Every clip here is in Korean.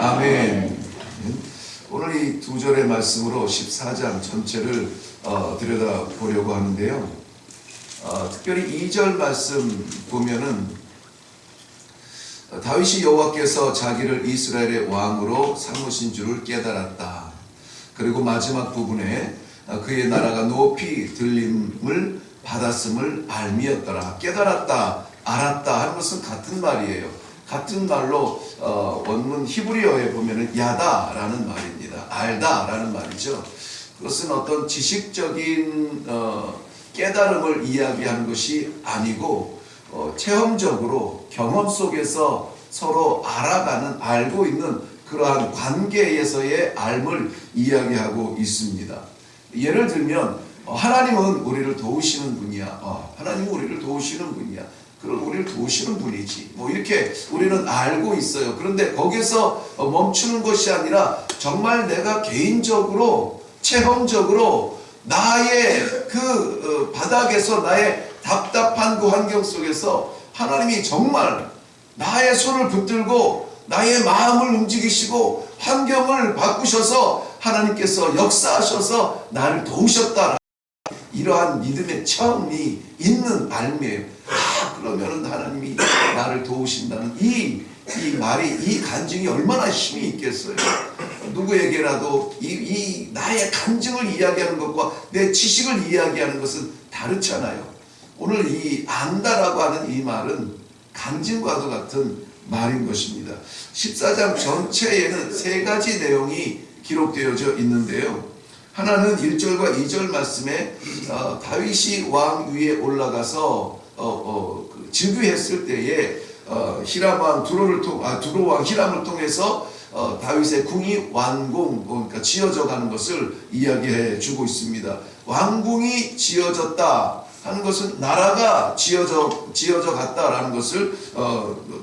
아멘. 오늘 이 두 절의 말씀으로 14장 전체를 들여다보려고 하는데요. 특별히 2절 말씀 보면은 다윗이 여호와께서 자기를 이스라엘의 왕으로 삼으신 줄을 깨달았다. 그리고 마지막 부분에 그의 나라가 높이 들림을 받았음을 알미었더라. 깨달았다, 알았다 하는 것은 같은 말이에요. 같은 말로 원문 히브리어에 보면은 야다라는 말입니다. 알다라는 말이죠. 그것은 어떤 지식적인 깨달음을 이야기하는 것이 아니고 체험적으로 경험 속에서 서로 알아가는, 알고 있는 그러한 관계에서의 알을 이야기하고 있습니다. 예를 들면 하나님은 우리를 도우시는 분이야. 하나님은 우리를 도우시는 분이야. 그럼 우리를 도우시는 분이지. 이렇게 우리는 알고 있어요. 그런데 거기서 멈추는 것이 아니라 정말 내가 개인적으로 체험적으로 나의 그 바닥에서 나의 답답한 그 환경 속에서 하나님이 정말 나의 손을 붙들고 나의 마음을 움직이시고 환경을 바꾸셔서 하나님께서 역사하셔서 나를 도우셨다. 이러한 믿음의 체험이 있는 알매예요. 그러면은 하나님이 나를 도우신다는 이 말이, 이 간증이 얼마나 힘이 있겠어요. 누구에게라도 이 나의 간증을 이야기하는 것과 내 지식을 이야기하는 것은 다르잖아요. 오늘 이 안다라고 하는 이 말은 간증과도 같은 말인 것입니다. 14장 전체에는 세 가지 내용이 기록되어져 있는데요. 하나는 1절과 2절 말씀에 다윗이 왕 위에 올라가서 즉위했을 때에 히람왕 두로왕 히람을 통해서 다윗의 궁이 완공, 그러니까 지어져 가는 것을 이야기해 주고 있습니다. 왕궁이 지어졌다 하는 것은 나라가 지어져 갔다라는 것을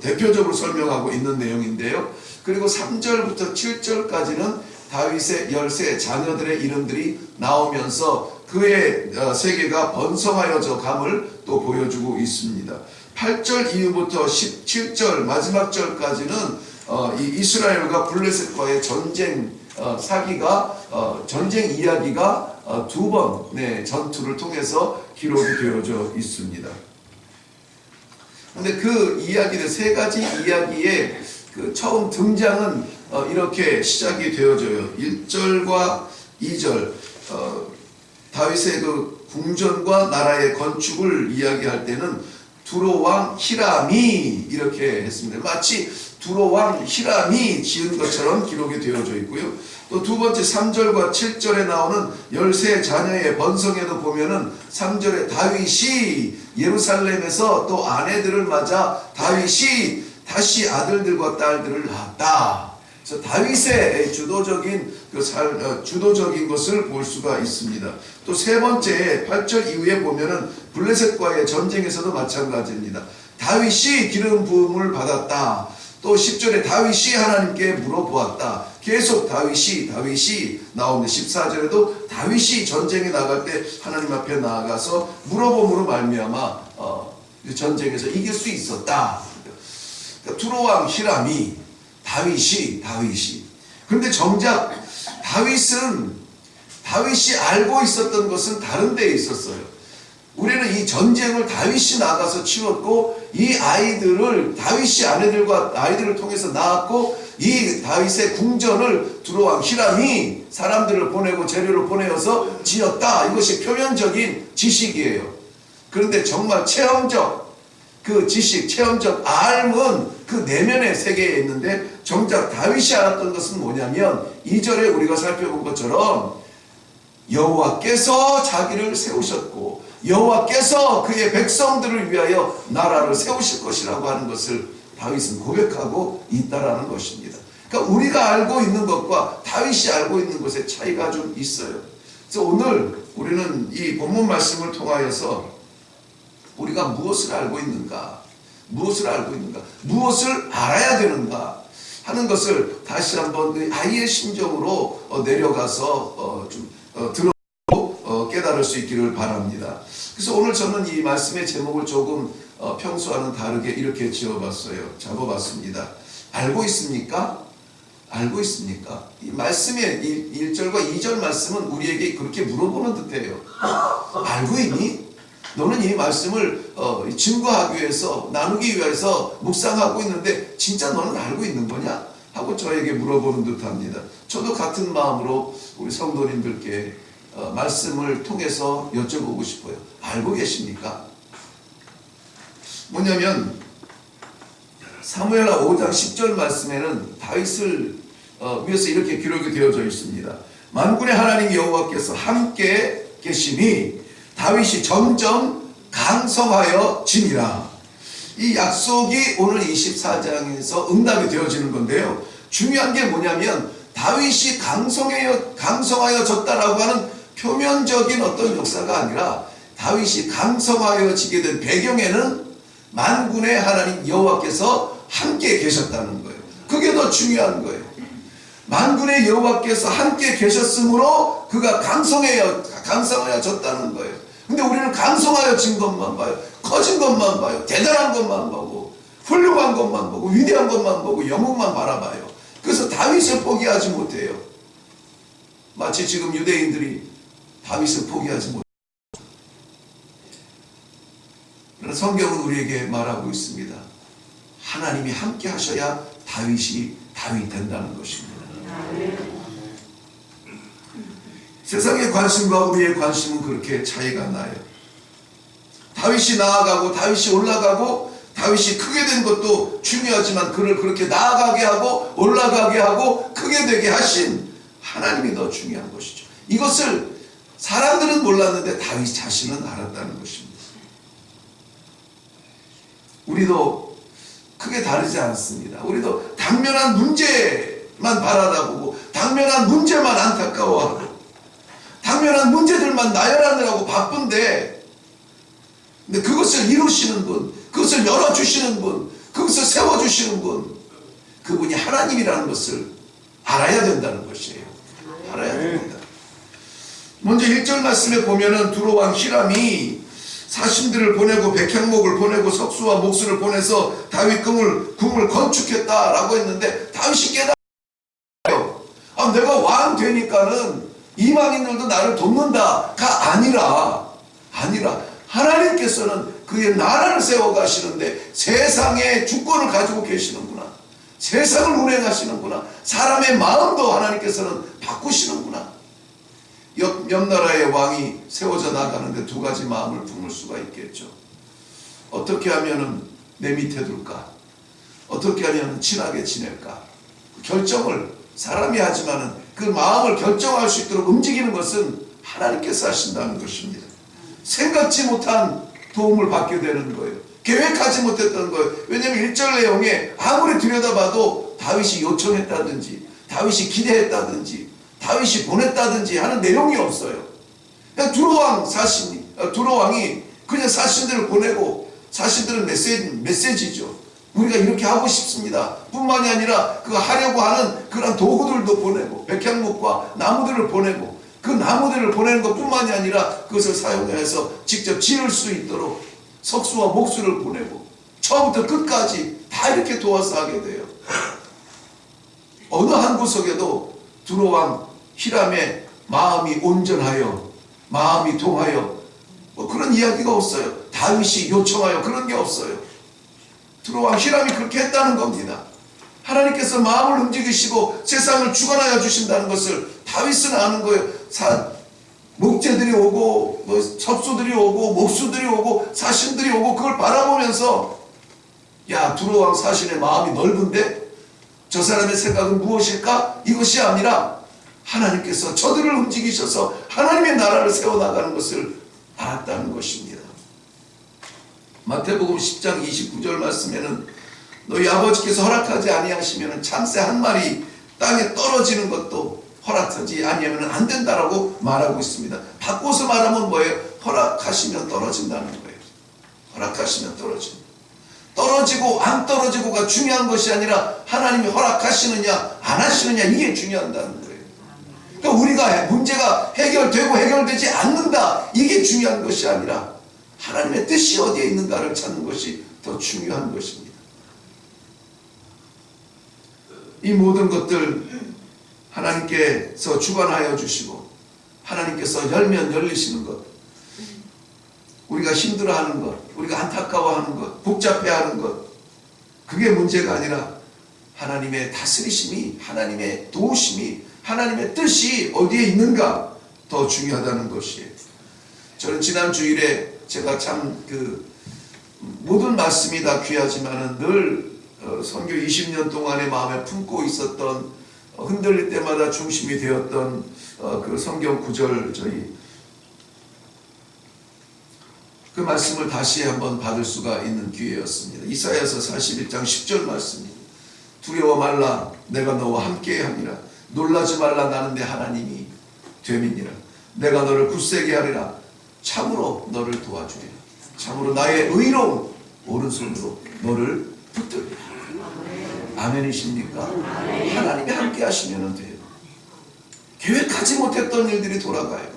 대표적으로 설명하고 있는 내용인데요. 그리고 3절부터 7절까지는 다윗의 13 자녀들의 이름들이 나오면서 그의 세계가 번성하여져 감을 또 보여주고 있습니다. 8절 이후부터 17절 마지막 절까지는 이 이스라엘과 블레셋과의 전쟁 전쟁 이야기가 두 번의 전투를 통해서 기록이 되어져 있습니다. 그런데 그 이야기들 세 가지 이야기의 그 처음 등장은 이렇게 시작이 되어져요. 1절과 2절 다윗의 그 궁전과 나라의 건축을 이야기할 때는 두로왕 히람이 이렇게 했습니다. 마치 두로왕 히람이 지은 것처럼 기록이 되어져 있고요. 또 두 번째 3절과 7절에 나오는 13 자녀의 번성에도 보면은 3절에 다윗이 예루살렘에서 또 아내들을 맞아 다윗이 다시 아들들과 딸들을 낳았다. 그래서 다윗의 주도적인 것을 볼 수가 있습니다. 또 세 번째 8절 이후에 보면은 블레셋과의 전쟁에서도 마찬가지입니다. 다윗이 기름 부음을 받았다. 또 10절에 다윗이 하나님께 물어보았다. 계속 다윗이 나오는데 14절에도 다윗이 전쟁에 나갈 때 하나님 앞에 나아가서 물어봄으로 말미암아 전쟁에서 이길 수 있었다. 두로왕 히람이 다윗이 그런데 정작 다윗이 알고 있었던 것은 다른 데에 있었어요. 우리는 이 전쟁을 다윗이 나가서 치렀고 이 아이들을 다윗이 아이들을 통해서 낳았고 이 다윗의 궁전을 두로왕 히람이 사람들을 보내고 재료를 보내어서 지었다. 이것이 표면적인 지식이에요. 그런데 정말 체험적 그 지식, 체험적 알은 그 내면의 세계에 있는데 정작 다윗이 알았던 것은 뭐냐면 2절에 우리가 살펴본 것처럼 여호와께서 자기를 세우셨고 여호와께서 그의 백성들을 위하여 나라를 세우실 것이라고 하는 것을 다윗은 고백하고 있다라는 것입니다. 그러니까 우리가 알고 있는 것과 다윗이 알고 있는 것의 차이가 좀 있어요. 그래서 오늘 우리는 이 본문 말씀을 통하여서 우리가 무엇을 알고 있는가, 무엇을 알아야 되는가 하는 것을 다시 한번 아이의 심정으로 내려가서 들어보고 깨달을 수 있기를 바랍니다. 그래서 오늘 저는 이 말씀의 제목을 조금 평소와는 다르게 이렇게 잡아봤습니다. 알고 있습니까? 알고 있습니까? 이 말씀의 1절과 2절 말씀은 우리에게 그렇게 물어보는 듯해요. 알고 있니? 너는 이 말씀을 증거하기 위해서, 나누기 위해서 묵상하고 있는데 진짜 너는 알고 있는 거냐? 하고 저에게 물어보는 듯합니다. 저도 같은 마음으로 우리 성도님들께 말씀을 통해서 여쭤보고 싶어요. 알고 계십니까? 뭐냐면 사무엘하 5장 10절 말씀에는 다윗을 위해서 이렇게 기록이 되어져 있습니다. 만군의 하나님 여호와께서 함께 계시니 다윗이 점점 강성하여 지니라. 이 약속이 오늘 24장에서 응답이 되어지는 건데요. 중요한 게 뭐냐면 다윗이 강성하여졌다라고 하는 표면적인 어떤 역사가 아니라 다윗이 강성하여지게 된 배경에는 만군의 하나님 여호와께서 함께 계셨다는 거예요. 그게 더 중요한 거예요. 만군의 여호와께서 함께 계셨으므로 그가 강성하여졌다는 거예요. 근데 우리는 강성하여진 것만 봐요. 커진 것만 봐요. 대단한 것만 보고 훌륭한 것만 보고 위대한 것만 보고 영웅만 바라봐요. 그래서 다윗을 포기하지 못해요. 마치 지금 유대인들이 다윗을 포기하지 못해요. 그러나 성경은 우리에게 말하고 있습니다. 하나님이 함께 하셔야 다윗이 다윗 된다는 것입니다. 세상의 관심과 우리의 관심은 그렇게 차이가 나요. 다윗이 나아가고 다윗이 올라가고 다윗이 크게 된 것도 중요하지만 그를 그렇게 나아가게 하고 올라가게 하고 크게 되게 하신 하나님이 더 중요한 것이죠. 이것을 사람들은 몰랐는데 다윗 자신은 알았다는 것입니다. 우리도 크게 다르지 않습니다. 우리도 당면한 문제만 바라다보고 당면한 문제만 안타까워하고 당면한 문제들만 나열하느라고 바쁜데, 근데 그것을 이루시는 분, 그것을 열어주시는 분, 그것을 세워주시는 분, 그분이 하나님이라는 것을 알아야 된다는 것이에요. 알아야 됩니다. 먼저 1절 말씀에 보면은 두로왕 히람이 사신들을 보내고 백향목을 보내고 석수와 목수를 보내서 다윗 궁을 건축했다라고 했는데 다윗이 깨달아요. 내가 왕 되니까는 이방인들도 나를 돕는다가 아니라 하나님께서는 그의 나라를 세워가시는데 세상의 주권을 가지고 계시는구나. 세상을 운행하시는구나. 사람의 마음도 하나님께서는 바꾸시는구나. 옆 나라의 왕이 세워져 나가는데 두 가지 마음을 품을 수가 있겠죠. 어떻게 하면은 내 밑에 둘까? 어떻게 하면 친하게 지낼까? 결정을 사람이 하지만은 그 마음을 결정할 수 있도록 움직이는 것은 하나님께서 하신다는 것입니다. 생각지 못한 도움을 받게 되는 거예요. 계획하지 못했던 거예요. 왜냐하면 1절 내용에 아무리 들여다봐도 다윗이 요청했다든지 다윗이 기대했다든지 다윗이 보냈다든지 하는 내용이 없어요. 그냥 두로왕이 그냥 사신들을 보내고, 사신들은 메시지죠. 우리가 이렇게 하고 싶습니다 뿐만이 아니라 그 하려고 하는 그런 도구들도 보내고 백향목과 나무들을 보내고 그 나무들을 보내는 것 뿐만이 아니라 그것을 사용해서 직접 지을 수 있도록 석수와 목수를 보내고 처음부터 끝까지 다 이렇게 도와서 하게 돼요. 어느 한 구석에도 두로왕 히람의 마음이 온전하여 마음이 통하여 그런 이야기가 없어요. 다윗이 요청하여 그런 게 없어요. 두로왕 히람이 그렇게 했다는 겁니다. 하나님께서 마음을 움직이시고 세상을 주관하여 주신다는 것을 다윗은 아는 거예요. 목재들이 오고 첩수들이 오고 목수들이 오고 사신들이 오고 그걸 바라보면서 야, 두로왕 사신의 마음이 넓은데 저 사람의 생각은 무엇일까? 이것이 아니라 하나님께서 저들을 움직이셔서 하나님의 나라를 세워나가는 것을 알았다는 것입니다. 마태복음 10장 29절 말씀에는 너희 아버지께서 허락하지 아니하시면 참새 한 마리 땅에 떨어지는 것도 허락하지 아니하면 안 된다라고 말하고 있습니다. 바꿔서 말하면 뭐예요? 허락하시면 떨어진다는 거예요. 허락하시면 떨어진다. 떨어지고 안 떨어지고가 중요한 것이 아니라 하나님이 허락하시느냐 안 하시느냐 이게 중요하다는 거예요. 그러니까 우리가 문제가 해결되고 해결되지 않는다 이게 중요한 것이 아니라 하나님의 뜻이 어디에 있는가를 찾는 것이 더 중요한 것입니다. 이 모든 것들 하나님께서 주관하여 주시고 하나님께서 열면 열리시는 것, 우리가 힘들어하는 것, 우리가 안타까워하는 것, 복잡해하는 것, 그게 문제가 아니라 하나님의 다스리심이, 하나님의 도우심이, 하나님의 뜻이 어디에 있는가 더 중요하다는 것이에요. 저는 지난 주일에 제가 참 모든 말씀이 다 귀하지만은 늘 선교 20년 동안의 마음에 품고 있었던, 흔들릴 때마다 중심이 되었던 그 성경 구절, 그 말씀을 다시 한번 받을 수가 있는 기회였습니다. 이사야서 41장 10절 말씀입니다. 두려워 말라, 내가 너와 함께 하니라. 놀라지 말라, 나는 내 하나님이 됨이니라. 내가 너를 굳세게 하리라. 참으로 너를 도와주리라. 참으로 나의 의로운 오른손으로 너를 붙들리라. 아멘이십니까? 하나님이 함께 하시면 돼요. 계획하지 못했던 일들이 돌아가요.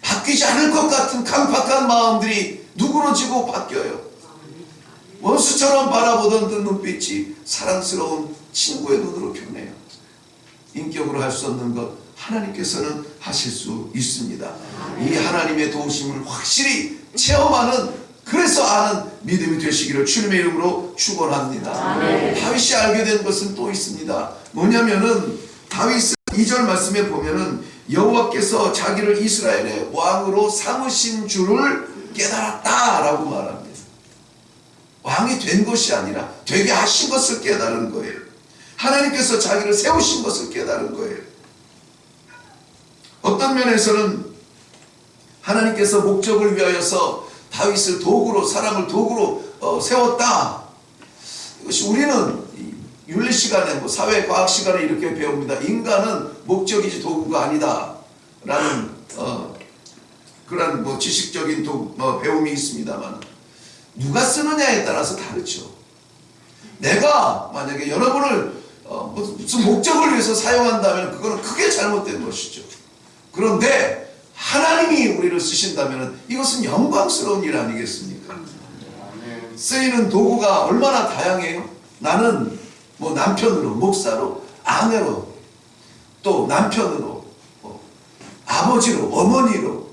바뀌지 않을 것 같은 강팍한 마음들이 누그러지고 바뀌어요. 원수처럼 바라보던 그 눈빛이 사랑스러운 친구의 눈으로 변해요. 인격으로 할 수 없는 것 하나님께서는 하실 수 있습니다. 이 하나님의 도우심을 확실히 체험하는, 그래서 아는 믿음이 되시기를 주님의 이름으로 축원합니다. 다윗이 알게 된 것은 또 있습니다. 뭐냐면은 다윗은 2절 말씀에 보면은 여호와께서 자기를 이스라엘의 왕으로 삼으신 줄을 깨달았다라고 말합니다. 왕이 된 것이 아니라 되게 하신 것을 깨달은 거예요. 하나님께서 자기를 세우신 것을 깨달은 거예요. 어떤 면에서는 하나님께서 목적을 위하여서 다윗을 도구로, 사람을 도구로 세웠다. 이것이 우리는 윤리 시간에, 사회 과학 시간에 이렇게 배웁니다. 인간은 목적이지 도구가 아니다 라는 그런 지식적인 배움이 있습니다만, 누가 쓰느냐에 따라서 다르죠. 내가 만약에 여러분을 무슨 목적을 위해서 사용한다면 그거는 크게 잘못된 것이죠. 그런데 하나님이 우리를 쓰신다면 이것은 영광스러운 일 아니겠습니까? 쓰이는 도구가 얼마나 다양해요. 나는 남편으로, 목사로, 아내로, 또 남편으로, 아버지로, 어머니로,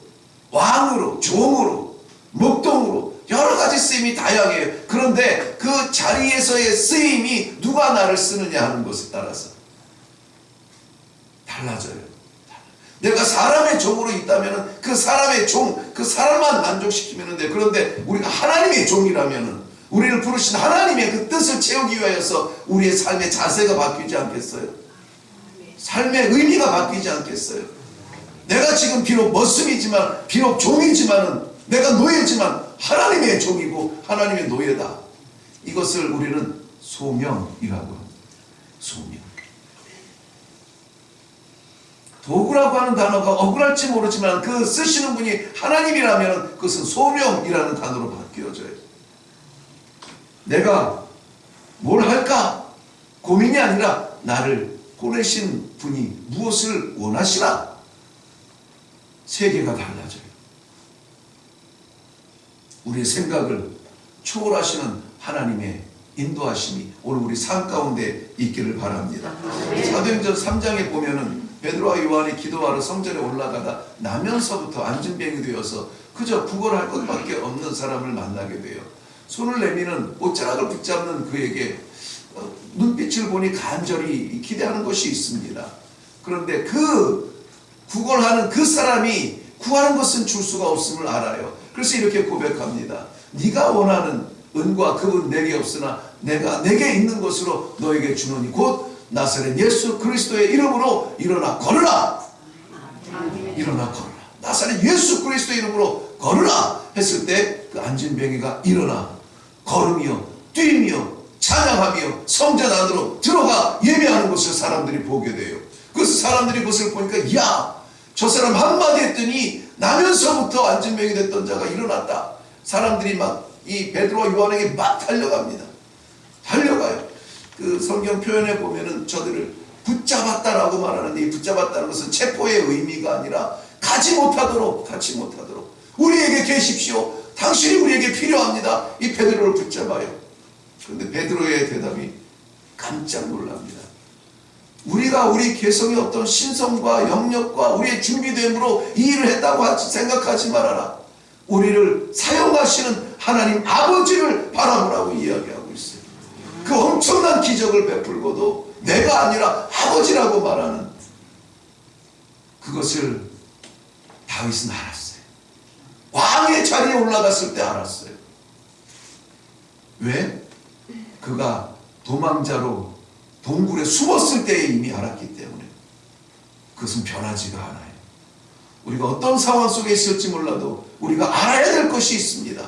왕으로, 종으로, 목동으로 여러 가지 쓰임이 다양해요. 그런데 그 자리에서의 쓰임이 누가 나를 쓰느냐 하는 것에 따라서 달라져요. 내가 사람의 종으로 있다면 그 사람의 종, 그 사람만 만족시키면 돼. 그런데 우리가 하나님의 종이라면 우리를 부르신 하나님의 그 뜻을 채우기 위하여서 우리의 삶의 자세가 바뀌지 않겠어요? 삶의 의미가 바뀌지 않겠어요? 내가 지금 비록 머슴이지만, 비록 종이지만은, 내가 노예지만 하나님의 종이고 하나님의 노예다. 이것을 우리는 소명이라고 합니다. 소명. 도구라고 하는 단어가 억울할지 모르지만 그 쓰시는 분이 하나님이라면 그것은 소명이라는 단어로 바뀌어져요. 내가 뭘 할까? 고민이 아니라 나를 보내신 분이 무엇을 원하시나? 세계가 달라져요. 우리의 생각을 초월하시는 하나님의 인도하심이 오늘 우리 삶 가운데 있기를 바랍니다. 사도행전 3장에 보면은 베드로와 요한이 기도하러 성전에 올라가다 나면서부터 안진병이 되어서 그저 구걸할 것밖에 없는 사람을 만나게 돼요. 손을 내미는 옷자락을 붙잡는 그에게 눈빛을 보니 간절히 기대하는 것이 있습니다. 그런데 그 구걸하는 그 사람이 구하는 것은 줄 수가 없음을 알아요. 그래서 이렇게 고백합니다. 네가 원하는 은과 금은 내게 없으나 내가 내게 있는 것으로 너에게 주노니 곧 나사렛 예수 그리스도의 이름으로 일어나 걸으라. 일어나 걸으라. 나사렛 예수 그리스도의 이름으로 걸으라 했을 때 그 안진병이가 일어나 걸으며 뛰며 찬양하며 성전 안으로 들어가 예배하는 것을 사람들이 보게 돼요. 그래서 사람들이 그것을 보니까 야, 저 사람 한마디 했더니 나면서부터 안진병이 됐던 자가 일어났다. 사람들이 막 이 베드로와 요한에게 막 달려갑니다. 달려가요. 그 성경 표현에 보면은 저들을 붙잡았다라고 말하는데, 이 붙잡았다는 것은 체포의 의미가 아니라 가지 못하도록 우리에게 계십시오. 당신이 우리에게 필요합니다. 이 베드로를 붙잡아요. 그런데 베드로의 대답이 깜짝 놀랍니다. 우리가 우리 개성의 어떤 신성과 영역과 우리의 준비됨으로 이 일을 했다고 생각하지 말아라. 우리를 사용하시는 하나님 아버지를 바라보라고 이야기하고 있어요. 그 엄청난 기적을 베풀고도 내가 아니라 아버지라고 말하는 그것을 다윗은 알았어요. 왕의 자리에 올라갔을 때 알았어요. 왜? 그가 도망자로 동굴에 숨었을 때에 이미 알았기 때문에. 그것은 변하지가 않아요. 우리가 어떤 상황 속에 있을지 몰라도 우리가 알아야 될 것이 있습니다.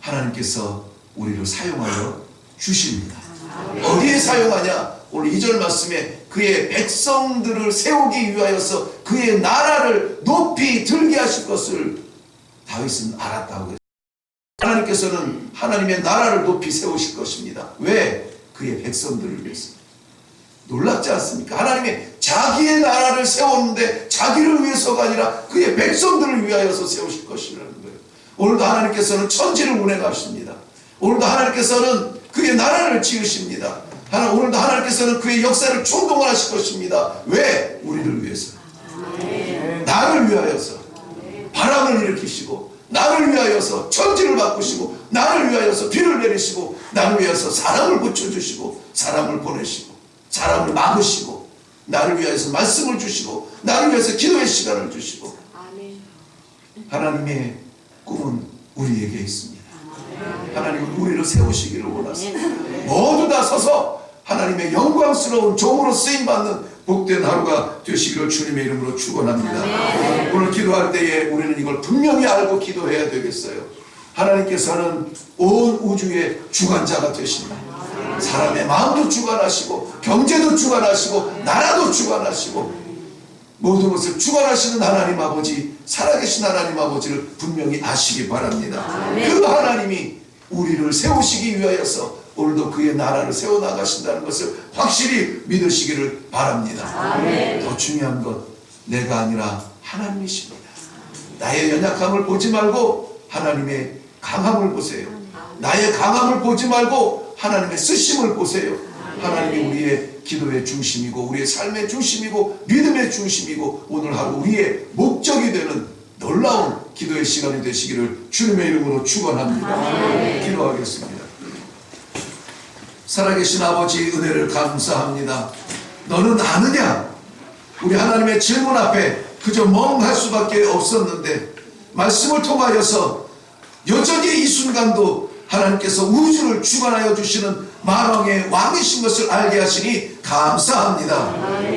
하나님께서 우리를 사용하여 주십니다. 어디에 사용하냐? 오늘 2절 말씀에 그의 백성들을 세우기 위하여서 그의 나라를 높이 들게 하실 것을 다윗은 알았다고 했어요. 하나님께서는 하나님의 나라를 높이 세우실 것입니다. 왜? 그의 백성들을 위해서. 놀랍지 않습니까? 하나님이 자기의 나라를 세웠는데 자기를 위해서가 아니라 그의 백성들을 위하여서 세우실 것이라는 거예요. 오늘도 하나님께서는 천지를 운행하십니다. 오늘도 하나님께서는 그의 나라를 지으십니다. 오늘도 하나님께서는 그의 역사를 총동원하실 것입니다. 왜? 우리를 위해서. 나를 위하여서 바람을 일으키시고 나를 위하여서 천지를 바꾸시고 나를 위하여서 비를 내리시고 나를 위하여서 사람을 붙여주시고 사람을 보내시고 사람을 막으시고 나를 위하여서 말씀을 주시고 나를 위해서 기도의 시간을 주시고 하나님의 꿈은 우리에게 있습니다. 하나님은 우리를 세우시기를 원하십니다. 모두 다 서서 하나님의 영광스러운 종으로 쓰임받는 복된 하루가 되시기를 주님의 이름으로 축원합니다. 오늘 기도할 때에 우리는 이걸 분명히 알고 기도해야 되겠어요. 하나님께서는 온 우주의 주관자가 되십니다. 사람의 마음도 주관하시고 경제도 주관하시고 나라도 주관하시고 모든 것을 주관하시는 하나님 아버지, 살아계신 하나님 아버지를 분명히 아시기 바랍니다. 그 하나님이 우리를 세우시기 위하여서 오늘도 그의 나라를 세워나가신다는 것을 확실히 믿으시기를 바랍니다. 더 중요한 것, 내가 아니라 하나님이십니다. 나의 연약함을 보지 말고 하나님의 강함을 보세요. 나의 강함을 보지 말고 하나님의 쓰심을 보세요. 하나님이 우리의 기도의 중심이고 우리의 삶의 중심이고 믿음의 중심이고 오늘 하루 우리의 목적이 되는 놀라운 기도의 시간이 되시기를 주님의 이름으로 축원합니다. 기도하겠습니다. 살아계신 아버지, 은혜를 감사합니다. 너는 아느냐? 우리 하나님의 질문 앞에 그저 멍할 수밖에 없었는데 말씀을 통하여서 여전히 이 순간도 하나님께서 우주를 주관하여 주시는 만왕의 왕이신 것을 알게 하시니 감사합니다.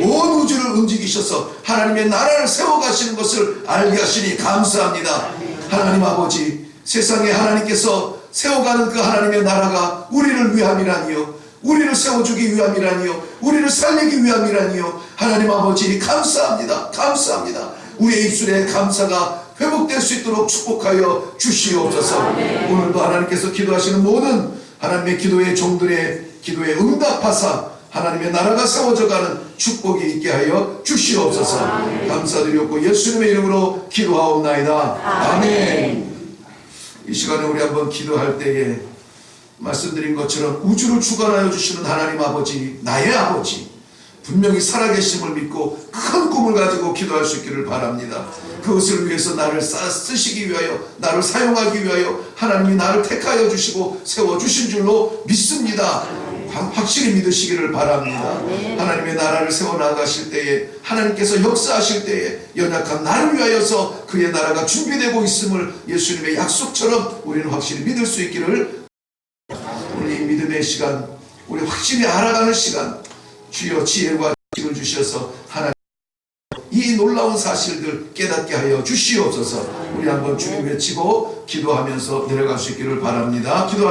온 우주를 움직이셔서 하나님의 나라를 세워가시는 것을 알게 하시니 감사합니다. 하나님 아버지, 세상에 하나님께서 세워가는 그 하나님의 나라가 우리를 위함이라니요, 우리를 세워주기 위함이라니요, 우리를 살리기 위함이라니요. 하나님 아버지 감사합니다. 감사합니다. 우리의 입술에 감사가 회복될 수 있도록 축복하여 주시옵소서. 오늘도 하나님께서 기도하시는 모든 하나님의 기도의 종들의 기도에 응답하사 하나님의 나라가 세워져가는 축복이 있게 하여 주시옵소서. 감사드렸고 예수님의 이름으로 기도하옵나이다. 아멘. 이 시간에 우리 한번 기도할 때에 말씀드린 것처럼 우주를 주관하여 주시는 하나님 아버지, 나의 아버지, 분명히 살아계심을 믿고 큰 꿈을 가지고 기도할 수 있기를 바랍니다. 그것을 위해서 나를 쓰시기 위하여, 나를 사용하기 위하여 하나님이 나를 택하여 주시고 세워주신 줄로 믿습니다. 확실히 믿으시기를 바랍니다. 하나님의 나라를 세워나가실 때에, 하나님께서 역사하실 때에 연약한 나를 위하여서 그의 나라가 준비되고 있음을 예수님의 약속처럼 우리는 확실히 믿을 수 있기를, 우리 믿음의 시간, 우리 확실히 알아가는 시간, 주여 지혜와 지식을 주셔서 하나님 이 놀라운 사실들 깨닫게 하여 주시옵소서. 우리 한번 주님 외치고 기도하면서 내려갈 수 있기를 바랍니다. 기도하겠습니다.